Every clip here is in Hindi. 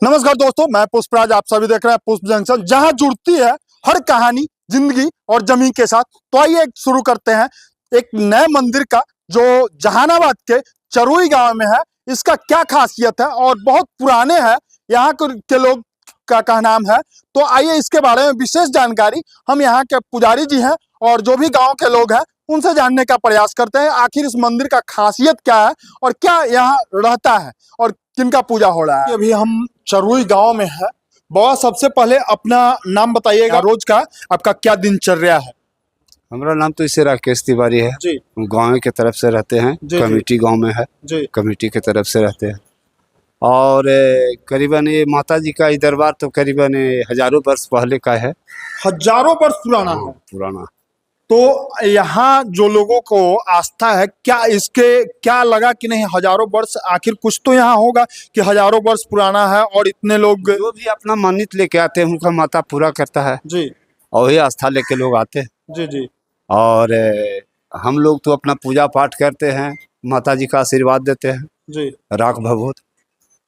नमस्कार दोस्तों, मैं पुष्पराज। आप सभी देख रहे हैं पुष्प जंक्शन, जहां जुड़ती है हर कहानी जिंदगी और जमीन के साथ। तो आइए शुरू करते हैं एक नए मंदिर का, जो जहानाबाद के चरुई गांव में है। इसका क्या खासियत है और बहुत पुराने हैं यहाँ के लोग का नाम है। तो आइए इसके बारे में विशेष जानकारी हम यहाँ के पुजारी जी हैं और जो भी गांव के लोग हैं उनसे जानने का प्रयास करते हैं। आखिर इस मंदिर का खासियत क्या है और क्या यहाँ रहता है और किनका पूजा हो रहा है। अभी हम चरुई गांव में है। बाबा, सबसे पहले अपना नाम बताइएगा, रोज का आपका क्या दिनचर्या है। हमारा नाम तो इसे राकेश तिवारी है जी। गाँव के तरफ से रहते हैं। कमेटी गांव में है जी। कमेटी के तरफ से रहते हैं और करीबन ये माता जी का दरबार तो करीबन हजारों वर्ष पहले का है। हजारों वर्ष पुराना है। पुराना। तो यहाँ जो लोगों को आस्था है, क्या इसके क्या लगा कि नहीं हजारों वर्ष, आखिर कुछ तो यहाँ होगा कि हजारों वर्ष पुराना है और इतने लोग जो भी अपना मान्यत लेके आते हैं उनका माता पूरा करता है जी। और वही आस्था लेके लोग आते हैं जी जी। और हम लोग तो अपना पूजा पाठ करते हैं, माता जी का आशीर्वाद देते हैं जी। राख भभूत,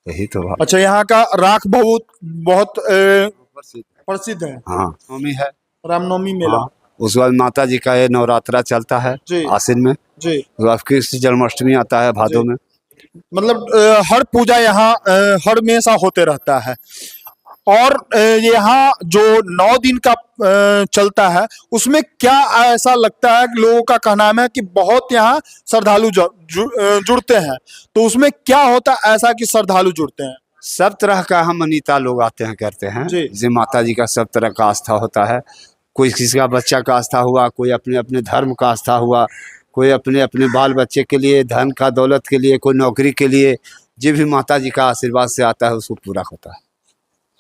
यही तो बात। अच्छा, यहाँ का राख भभूत बहुत प्रसिद्ध है। हाँ, नवमी है, रामनवमी मेला। हाँ। उसके बाद माता जी का ये नवरात्रा चलता है आश्विन में जी। कृष्ण जन्माष्टमी आता है भादों में। मतलब हर पूजा यहाँ हर हमेशा होते रहता है। और यहाँ जो 9 दिन का चलता है उसमें क्या ऐसा लगता है कि लोगों का कहना है कि बहुत यहाँ श्रद्धालु जुड़ते हैं, तो उसमें क्या होता है ऐसा कि श्रद्धालु जुड़ते हैं? सब तरह का हम अनीता लोग आते हैं करते हैं जी। माता जी का सब तरह का आस्था होता है। कोई किसी का बच्चा का आस्था हुआ, कोई अपने अपने धर्म का आस्था हुआ, कोई अपने अपने बाल बच्चे के लिए, धन का दौलत के लिए, कोई नौकरी के लिए, जो भी माता जी का आशीर्वाद से आता है उसको पूरा होता है।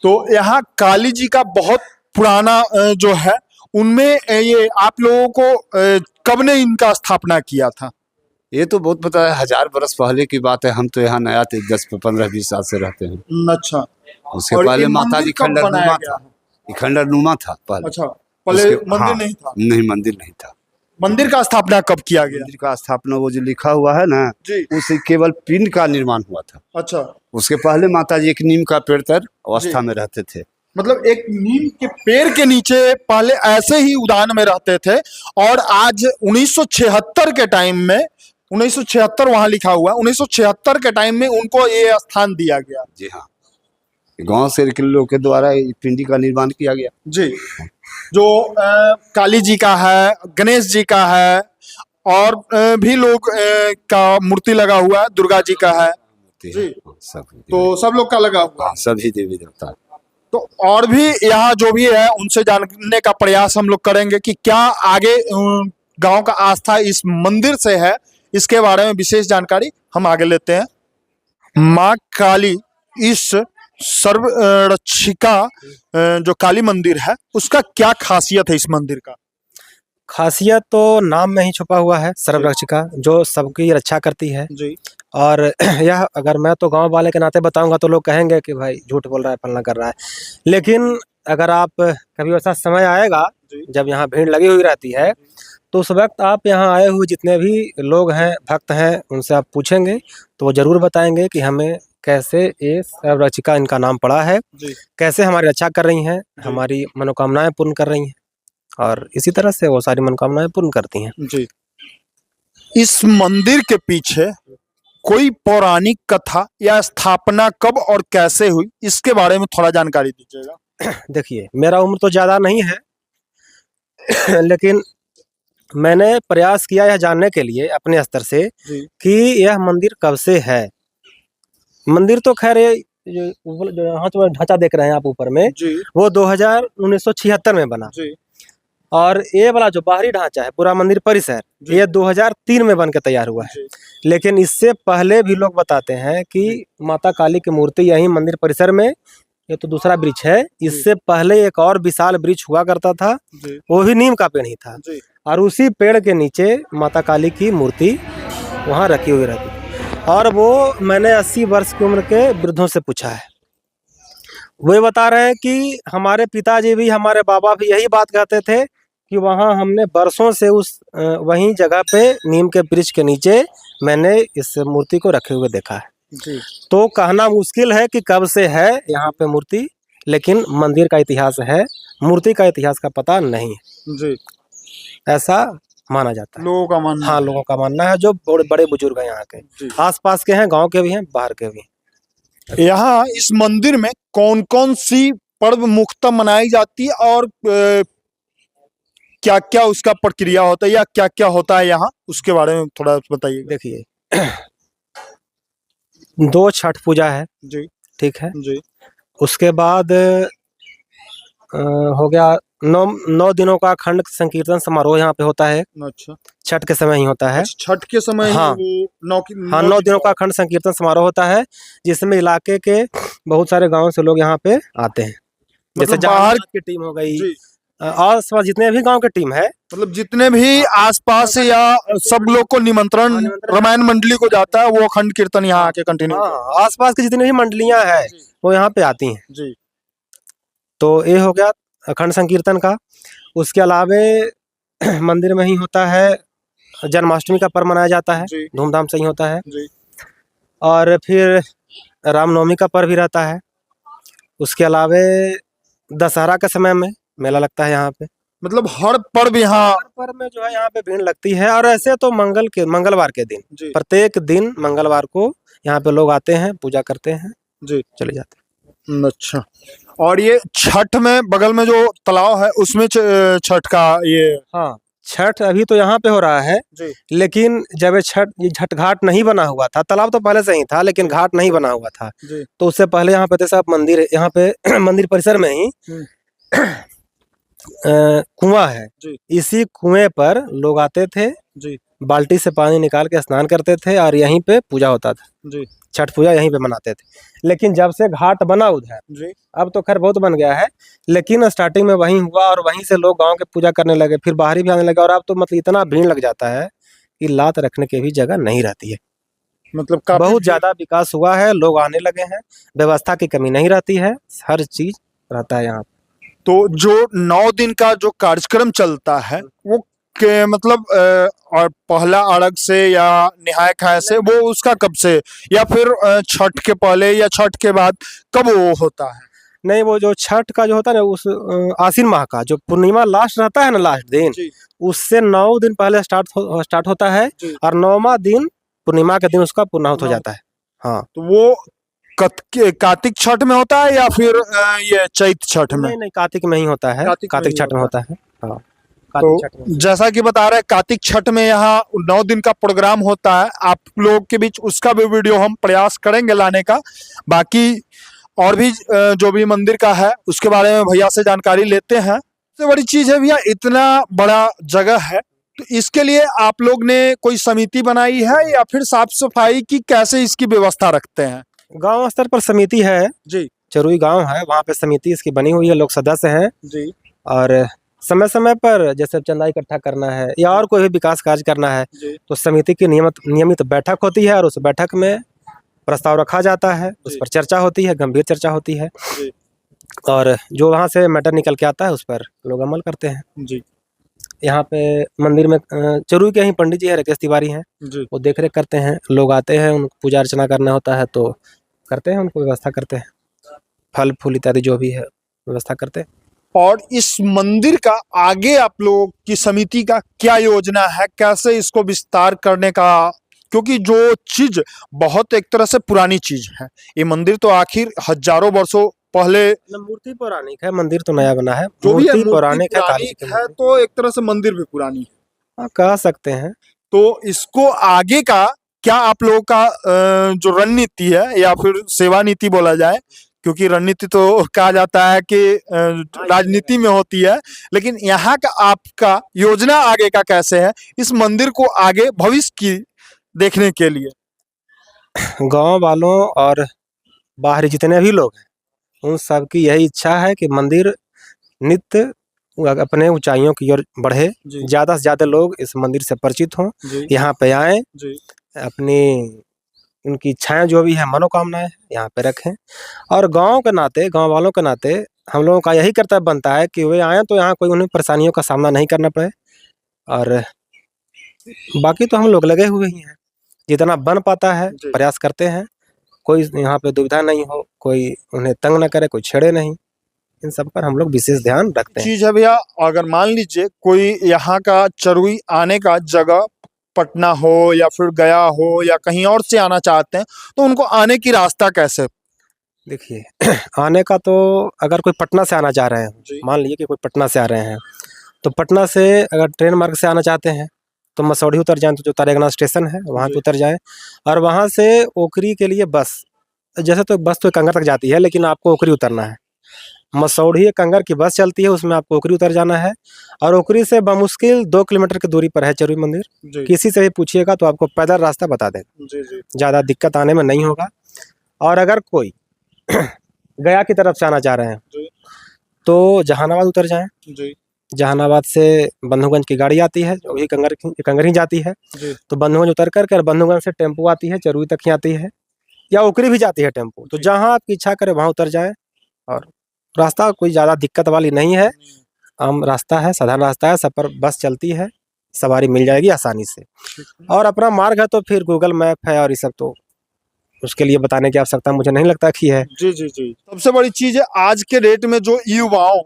तो यहाँ काली जी का बहुत पुराना जो है उनमें ये आप लोगों को कब ने इनका स्थापना किया था? ये तो बहुत पता है, 1000 वर्ष पहले की बात है। हम तो यहाँ नया थे, 10-15-20 साल से रहते हैं। अच्छा। उसके पहले माता जी खंडरनुमा था। खंडरनुमा था पहले। अच्छा, पहले मंदिर नहीं था? नहीं, मंदिर नहीं था। मंदिर का स्थापना कब किया गया? मंदिर का स्थापना वो जो लिखा हुआ है ना जी, उससे केवल पिंड का निर्माण हुआ था। अच्छा। उसके पहले माता जी एक नीम का पेड़ तर अवस्था में रहते थे। मतलब एक नीम के पेड़ के नीचे पहले ऐसे ही उद्यान में रहते थे। और आज 1976 के टाइम में, 1976 वहां लिखा हुआ, 1976 के टाइम में उनको ये स्थान दिया गया। जी हाँ, गांव से के लोग के द्वारा पिंडी का निर्माण किया गया जी। जो काली जी का है, गणेश जी का है और भी लोग का मूर्ति लगा हुआ है, दुर्गा जी का है जी। तो सब लोग का लगा हुआ है, सभी देवी देवता। तो और भी यहाँ जो भी है उनसे जानने का प्रयास हम लोग करेंगे कि क्या आगे गांव का आस्था इस मंदिर से है, इसके बारे में विशेष जानकारी हम आगे लेते हैं। माँ काली, इस सर्वरक्षिका जो काली मंदिर है उसका क्या खासियत है? इस मंदिर का खासियत तो नाम में ही छुपा हुआ है, सर्वरक्षिका, जो सबकी रक्षा करती है जी। और यह अगर मैं तो गांव वाले के नाते बताऊंगा तो लोग कहेंगे कि भाई झूठ बोल रहा है, फलना कर रहा है। लेकिन अगर आप कभी ऐसा समय आएगा जब यहाँ भीड़ लगी हुई रहती है तो उस वक्त आप यहाँ आए हुए जितने भी लोग हैं, भक्त हैं, उनसे आप पूछेंगे तो वो जरूर बताएंगे कि हमें कैसे ये सर्वरक्षिका इनका नाम पड़ा है, कैसे हमारी रक्षा कर रही हैं, हमारी मनोकामनाएं पूर्ण कर रही हैं और इसी तरह से वो सारी मनोकामनाएं पूर्ण करती हैं जी। इस मंदिर के पीछे कोई पौराणिक कथा या स्थापना कब और कैसे हुई, इसके बारे में थोड़ा जानकारी दीजिएगा। देखिए, मेरा उम्र तो ज्यादा नहीं है लेकिन मैंने प्रयास किया यह जानने के लिए अपने स्तर से कि यह मंदिर कब से है। मंदिर तो खैर जो यहाँ जो ढांचा देख रहे हैं आप ऊपर में वो 1976 में बना और ये वाला जो बाहरी ढांचा है पूरा मंदिर परिसर ये 2003 में बन के तैयार हुआ है। लेकिन इससे पहले भी लोग बताते हैं कि माता काली की मूर्ति यही मंदिर परिसर में, ये तो दूसरा वृक्ष है, इससे पहले एक और विशाल वृक्ष हुआ करता था, वो भी नीम का पेड़ ही था और उसी पेड़ के नीचे माता काली की मूर्ति वहाँ रखी हुई रहती। और वो मैंने 80 वर्ष की उम्र के वृद्धों से पूछा है, वे बता रहे हैं कि हमारे पिताजी भी, हमारे बाबा भी यही बात कहते थे कि वहाँ हमने बरसों से उस वहीं जगह पे नीम के वृक्ष के नीचे मैंने इस मूर्ति को रखे हुए देखा है। जी तो कहना मुश्किल है कि कब से है यहाँ पे मूर्ति, लेकिन मंदिर का इतिहास है, मूर्ति का इतिहास का पता नहीं है, जी ऐसा माना जाता है। लोगों का मानना हाँ, है। लोगों का मानना है, जो बड़े बड़े बुजुर्ग हैं यहाँ के, जी। आसपास के हैं, गांव के भी हैं, बाहर के भी हैं। यहाँ इस मंदिर में कौन कौन सी पर्व मुख्यतः मनाई जाती है और क्या क्या उसका प्रक्रिया होता है या क्या क्या होता है यहाँ, उसके बारे में थोड़ा बताइए। देखिए, 2 छठ पूजा है, जी ठीक है। जी उसके बाद हो गया 9 दिनों का अखंड संकीर्तन समारोह यहाँ पे होता है, अच्छा। छठ के समय ही होता है। अच्छा, छठ के समय ही हाँ। वो हाँ, 9 दिनों का अखंड संकीर्तन समारोह होता है, जिसमें इलाके के बहुत सारे गांव से लोग यहाँ पे आते हैं। जैसे मतलब बाहर जहानाबाद की टीम हो गई, जी और जितने भी गांव की टीम है, मतलब जितने भी आसपास से या सब लोग को निमंत्रण निमंत्रण रामायण मंडली को जाता है, वो अखंड कीर्तन यहाँ आके कंटिन्यू। हाँ, आसपास की जितनी भी मंडलियां हैं वो यहाँ पे आती हैं। जी तो ये हो गया अखंड संकीर्तन का। उसके अलावे मंदिर में ही होता है, जन्माष्टमी का पर्व मनाया जाता है, जी धूमधाम से ही होता है। जी और फिर रामनवमी का पर्व भी रहता है। उसके अलावे दशहरा के समय में मेला लगता है यहाँ पे। मतलब हर पर्व यहाँ। हर पर्व में जो है यहाँ पे भीड़ लगती है। और ऐसे तो मंगलवार के दिन, जी प्रत्येक दिन मंगलवार को यहाँ पे लोग आते हैं, पूजा करते हैं, जी चले जाते अच्छा। और ये छठ में बगल में जो तालाब है उसमें छठ का ये। हैं। हाँ, छठ अभी तो यहाँ पे हो रहा है, जी लेकिन जब ये छठ घाट नहीं बना हुआ था, तालाब तो पहले से ही था लेकिन घाट नहीं बना हुआ था, जी तो उससे पहले यहाँ पे थे सब मंदिर, यहाँ पे मंदिर परिसर में ही कुआं है। जी इसी कुएं पर लोग आते थे, जी बाल्टी से पानी निकाल के स्नान करते थे और यहीं पे पूजा होता था। जी छठ पूजा यहीं पे मनाते थे। लेकिन जब से घाट बना उधर, जी अब तो खैर बहुत बन गया है, लेकिन स्टार्टिंग में वहीं हुआ और वहीं से लोग गांव के पूजा करने लगे, फिर बाहरी भी आने लगे। और अब तो मतलब इतना भीड़ लग जाता है कि लात रखने की भी जगह नहीं रहती है। मतलब काफी बहुत ज्यादा विकास हुआ है, लोग आने लगे हैं, व्यवस्था की कमी नहीं रहती है, हर चीज रहता है यहाँ। तो जो 9 दिन का जो कार्यक्रम चलता है वो के मतलब और पहला अर्घ से या निहाय खाए से वो उसका कब से, या फिर छठ के पहले या छठ के बाद, कब वो होता है? नहीं, वो जो छठ का जो होता है ना, उस आश्विन माह का जो पूर्णिमा लास्ट रहता है ना, लास्ट दिन, जी उससे 9 दिन पहले स्टार्ट होता है जी। और 9वां दिन पूर्णिमा के दिन उसका पूर्णाहुत हो जाता है। हाँ, तो वो कार्तिक छठ में होता है या फिर ये चैत छठ में? नहीं नहीं, कार्तिक में ही होता है, कार्तिक में कार्तिक ही छठ में होता है। हाँ, तो कार्तिक छठ में। जैसा कि बता रहे हैं, कार्तिक छठ में यहाँ 9 दिन का प्रोग्राम होता है। आप लोग के बीच उसका भी वीडियो हम प्रयास करेंगे लाने का। बाकी और भी जो भी मंदिर का है उसके बारे में भैया से जानकारी लेते हैं। सबसे बड़ी चीज है भैया, इतना बड़ा जगह है, तो इसके लिए आप लोग ने कोई समिति बनाई है या फिर साफ सफाई की कैसे इसकी व्यवस्था रखते हैं? गांव स्तर पर समिति है, जी चरुई गांव है, वहाँ पे समिति इसकी बनी हुई है, लोग सदस्य हैं। जी और समय समय पर जैसे चंदा इकट्ठा करना है या और कोई भी विकास कार्य करना है, जी तो समिति की नियमित बैठक होती है और उस बैठक में प्रस्ताव रखा जाता है, उस पर चर्चा होती है, गंभीर चर्चा होती है, जी और जो वहाँ से मैटर निकल के आता है उस पर लोग अमल करते हैं। जी यहाँ पे मंदिर में चरुई के ही पंडित जी है, राकेश तिवारी हैं, जी वो देख रेख करते हैं। लोग आते हैं, उनको पूजा अर्चना करना होता है तो करते हैं, उनको व्यवस्था करते हैं, फल फूल इत्यादि जो भी है व्यवस्था करते हैं। और इस मंदिर का आगे आप लोगों की समिति का क्या योजना है, कैसे इसको विस्तार करने का? क्योंकि जो चीज बहुत एक तरह से पुरानी चीज है, ये मंदिर तो आखिर हजारों वर्षों पहले, मूर्ति पौराणिक है, मंदिर तो नया बना है। जो भी है मूर्ति पौराणिक है, काली पुरानी जी की है, मूर्ति। तो एक तरह से मंदिर भी पुरानी है। हाँ, कह सकते हैं। तो इसको आगे का क्या आप लोगों का जो रणनीति है या फिर सेवा नीति बोला जाए, क्योंकि रणनीति तो कहा जाता है कि राजनीति में होती है, लेकिन यहाँ का आपका योजना आगे का कैसे है इस मंदिर को आगे भविष्य की देखने के लिए? गांव वालों और बाहरी जितने भी लोग हैं, उन सब की यही इच्छा है कि मंदिर नित्य अपने ऊंचाइयों की ओर बढ़े, जी ज्यादा से ज्यादा लोग इस मंदिर से परिचित हों, जी यहाँ पे आएं, जी अपनी उनकी इच्छाएं जो भी हैं, मनोकामनाएं यहाँ पे रखें। और गांव के नाते, गांव वालों के नाते हम लोगों का यही कर्तव्य बनता है कि वे आएँ तो यहाँ कोई उन्हें परेशानियों का सामना नहीं करना पड़े। और बाकी तो हम लोग लगे हुए ही हैं, जितना बन पाता है जी। प्रयास करते हैं कोई यहाँ पे दुविधा नहीं हो, कोई उन्हें तंग न करे, कोई छेड़े नहीं, इन सब पर हम लोग विशेष ध्यान रखते हैं। चीज है भैया, अगर मान लीजिए कोई यहाँ का चरुई आने का जगह पटना हो या फिर गया हो या कहीं और से आना चाहते हैं, तो उनको आने की रास्ता कैसे? देखिए आने का तो अगर कोई पटना से आना चाह रहे हैं, जी। मान लीजिए कि कोई पटना से आ रहे हैं, तो पटना से अगर ट्रेन मार्ग से आना चाहते हैं तो मसौढ़ी उतर जाएं, तो जो तारेगना स्टेशन है वहाँ पे जी। उतर जाएं, और वहाँ से ओकरी के लिए बस, जैसे तो बस तो कंगर तक जाती है, लेकिन आपको ओकरी उतरना है। मसौढ़ी कंगर की बस चलती है, उसमें आपको ओकरी उतर जाना है, और ओकरी से बमुश्किल 2 किलोमीटर की दूरी पर है चरुई मंदिर। जी किसी से भी पूछिएगा तो आपको पैदल रास्ता बता देगा, जी जी ज़्यादा दिक्कत आने में नहीं होगा। और अगर कोई गया की तरफ से आना चाह रहे हैं जी तो जहानाबाद उतर जाएं। जी जहानाबाद से बंधुगंज की गाड़ी आती है, जो भी कंगर ही जाती है, जी तो बंधुगंज उतर कर और बंधुगंज से टेम्पो आती है, चरुई तक ही आती है, या ओकरी भी जाती है टेम्पो। तो जी। जहाँ आपकी इच्छा करे वहाँ उतर जाएं, और रास्ता कोई ज़्यादा दिक्कत वाली नहीं है, आम रास्ता है, साधारण रास्ता है, सब पर बस चलती है, सवारी मिल जाएगी आसानी से। और अपना मार्ग है तो फिर गूगल मैप है, और ये सब तो उसके लिए बताने की आवश्यकता मुझे नहीं लगता कि है। जी जी जी सबसे बड़ी चीज है, आज के डेट में जो युवाओं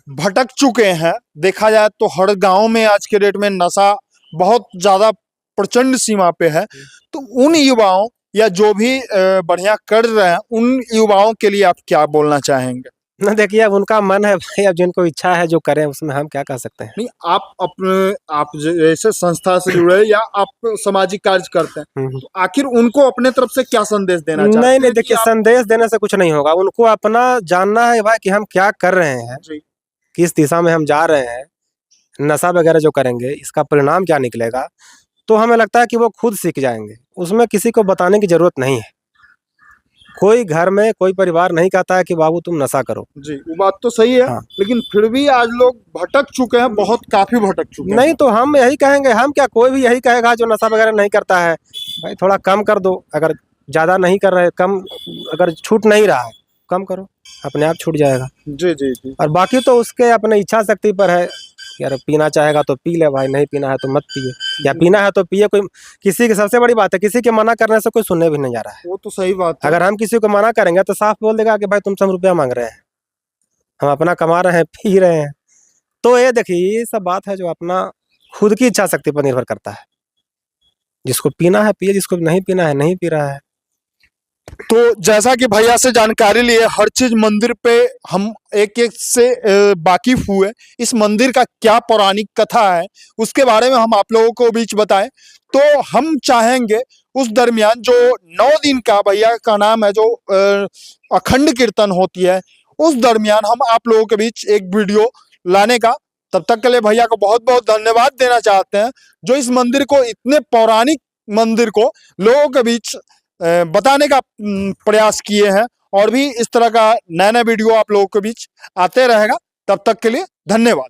भटक चुके हैं, देखा जाए तो हर गांव में आज के डेट में नशा बहुत ज्यादा प्रचंड सीमा पे है, तो उन युवाओं या जो भी बढ़िया कर रहे हैं, उन युवाओं के लिए आप क्या बोलना चाहेंगे? ना देखिए, अब उनका मन है भाई, अब जिनको इच्छा है जो करें, उसमें हम क्या कह सकते हैं। नहीं, आप अपने आप जैसे संस्था से जुड़े या आप सामाजिक कार्य करते हैं, तो आखिर उनको अपने तरफ से क्या संदेश देना चाहते हैं? नहीं नहीं, कि देखिए आप- संदेश देने से कुछ नहीं होगा, उनको अपना जानना है भाई कि हम क्या कर रहे हैं, जी किस दिशा में हम जा रहे हैं। नशा वगैरह जो करेंगे इसका परिणाम क्या निकलेगा, तो हमें लगता है कि वो खुद सीख जाएंगे, उसमें किसी को बताने की जरूरत नहीं है। कोई घर में कोई परिवार नहीं कहता है कि बाबू तुम नशा करो। जी वो बात तो सही है, हाँ। लेकिन फिर भी आज लोग भटक चुके हैं, बहुत काफी भटक चुके नहीं हैं। तो हम यही कहेंगे, हम क्या, कोई भी यही कहेगा जो नशा वगैरह नहीं करता है, भाई थोड़ा कम कर दो। अगर ज़्यादा नहीं कर रहे, कम, अगर छूट नहीं रहा है कम करो, अपने आप छूट जाएगा। जी जी जी और बाकी तो उसके अपने इच्छा शक्ति पर है, यार पीना चाहेगा तो पी ले भाई, नहीं पीना है तो मत पिए, या पीना है तो पिए। कोई किसी की, सबसे बड़ी बात है, किसी के मना करने से कोई सुनने भी नहीं जा रहा है। वो तो सही बात है। अगर हम किसी को मना करेंगे तो साफ बोल देगा कि भाई तुमसे हम रुपया मांग रहे हैं, हम अपना कमा रहे हैं, पी रहे हैं। तो ये देखिए, ये सब बात है जो अपना खुद की इच्छा शक्ति पर निर्भर करता है। जिसको पीना है पिए, जिसको नहीं पीना है नहीं पी रहा है। तो जैसा कि भैया से जानकारी लिए, हर चीज मंदिर पे हम एक एक से वाकिफ हुए। इस मंदिर का क्या पौराणिक कथा है उसके बारे में हम आप लोगों को बीच बताएं, तो हम चाहेंगे उस दरमियान जो 9 दिन का भैया का नाम है, जो अखंड कीर्तन होती है, उस दरमियान हम आप लोगों के बीच एक वीडियो लाने का, तब तक के लिए भैया को बहुत बहुत धन्यवाद देना चाहते हैं, जो इस मंदिर को, इतने पौराणिक मंदिर को लोगों के बीच बताने का प्रयास किए हैं। और भी इस तरह का नया नया वीडियो आप लोगों के बीच आते रहेगा। तब तक के लिए धन्यवाद।